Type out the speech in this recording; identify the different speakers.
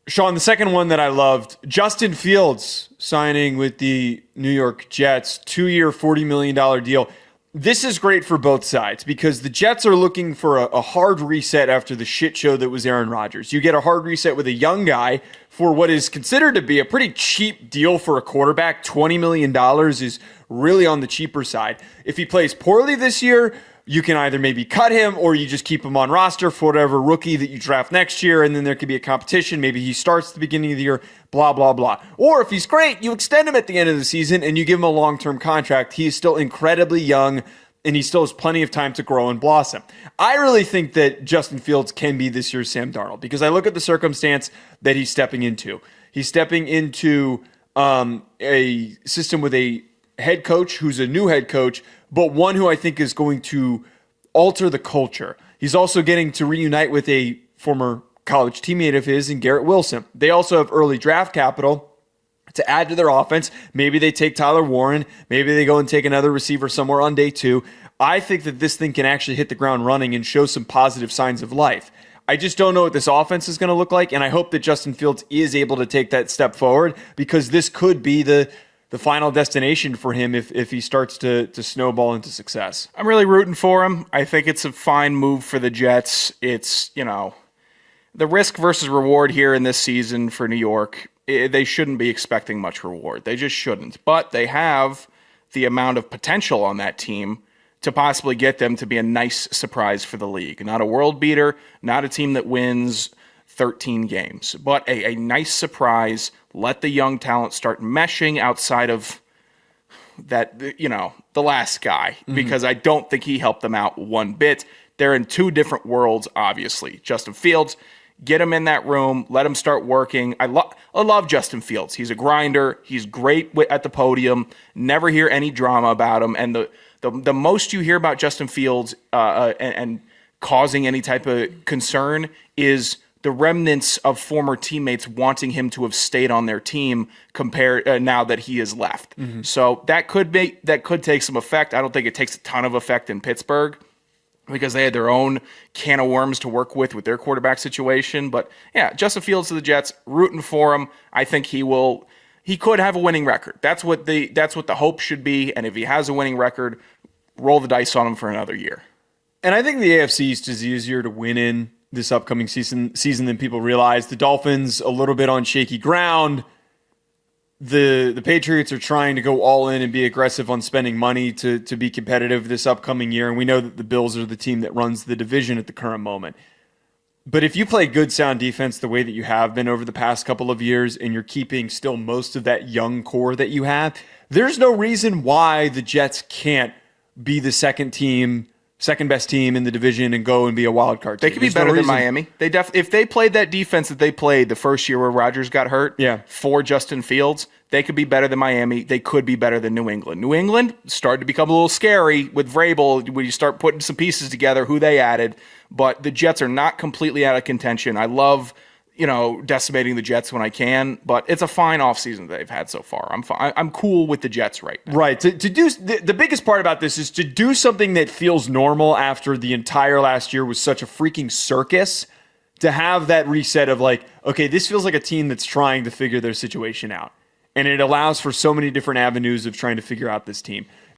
Speaker 1: Sean, the second one that I loved, Justin Fields signing with the New York Jets, 2-year, $40 million deal. This is great for both sides because the Jets are looking for a hard reset after the shit show that was Aaron Rodgers. You get a hard reset with a young guy for what is considered to be a pretty cheap deal for a quarterback. $20 million is really on the cheaper side. If he plays poorly this year, you can either maybe cut him or you just keep him on roster for whatever rookie that you draft next year, and then there could be a competition. Maybe he starts at the beginning of the year, blah, blah, blah. Or if he's great, you extend him at the end of the season and you give him a long-term contract. He is still incredibly young, and he still has plenty of time to grow and blossom. I really think that Justin Fields can be this year's Sam Darnold because I look at the circumstance that he's stepping into. He's stepping into a system with a head coach who's a new head coach, but one who I think is going to alter the culture. He's also getting to reunite with a former college teammate of his in Garrett Wilson. They also have early draft capital to add to their offense. Maybe they take Tyler Warren. Maybe they go and take another receiver somewhere on day 2. I think that this thing can actually hit the ground running and show some positive signs of life. I just don't know what this offense is going to look like, and I hope that Justin Fields is able to take that step forward because this could be the final destination for him if he starts to snowball into success.
Speaker 2: I'm really rooting for him. I think it's a fine move for the Jets. It's, the risk versus reward here in this season for New York, they shouldn't be expecting much reward. They just shouldn't. But they have the amount of potential on that team to possibly get them to be a nice surprise for the league. Not a world beater, not a team that wins 13 games, but a nice surprise. Let the young talent start meshing outside of that, the last guy, because I don't think he helped them out one bit. They're in two different worlds, obviously. Justin Fields, get him in that room, let him start working. I love Justin Fields. He's a grinder. He's great at the podium. Never hear any drama about him. And the most you hear about Justin Fields and causing any type of concern is the remnants of former teammates wanting him to have stayed on their team compared now that he has left. So that could take some effect. I don't think it takes a ton of effect in Pittsburgh because they had their own can of worms to work with their quarterback situation. But yeah, Justin Fields to the Jets, rooting for him. I think he could have a winning record. That's what the hope should be. And if he has a winning record, roll the dice on him for another year.
Speaker 1: And I think the AFC East is easier to win in this upcoming season than people realize. The Dolphins a little bit on shaky ground. The Patriots are trying to go all in and be aggressive on spending money to be competitive this upcoming year. And we know that the Bills are the team that runs the division at the current moment. But if you play good, sound defense the way that you have been over the past couple of years and you're keeping still most of that young core that you have, there's no reason why the Jets can't be the second best team in the division and go and be a wild card team.
Speaker 2: They could be better than Miami. If they played that defense that they played the first year where Rodgers got hurt for Justin Fields, they could be better than Miami. They could be better than New England. New England started to become a little scary with Vrabel when you start putting some pieces together, who they added. But the Jets are not completely out of contention. I love decimating the Jets when I can, but it's a fine offseason that they've had so far. I'm cool with the Jets right now.
Speaker 1: Right. To do the biggest part about this is to do something that feels normal after the entire last year was such a freaking circus. To have that reset of like, okay, this feels like a team that's trying to figure their situation out. And it allows for so many different avenues of trying to figure out this team.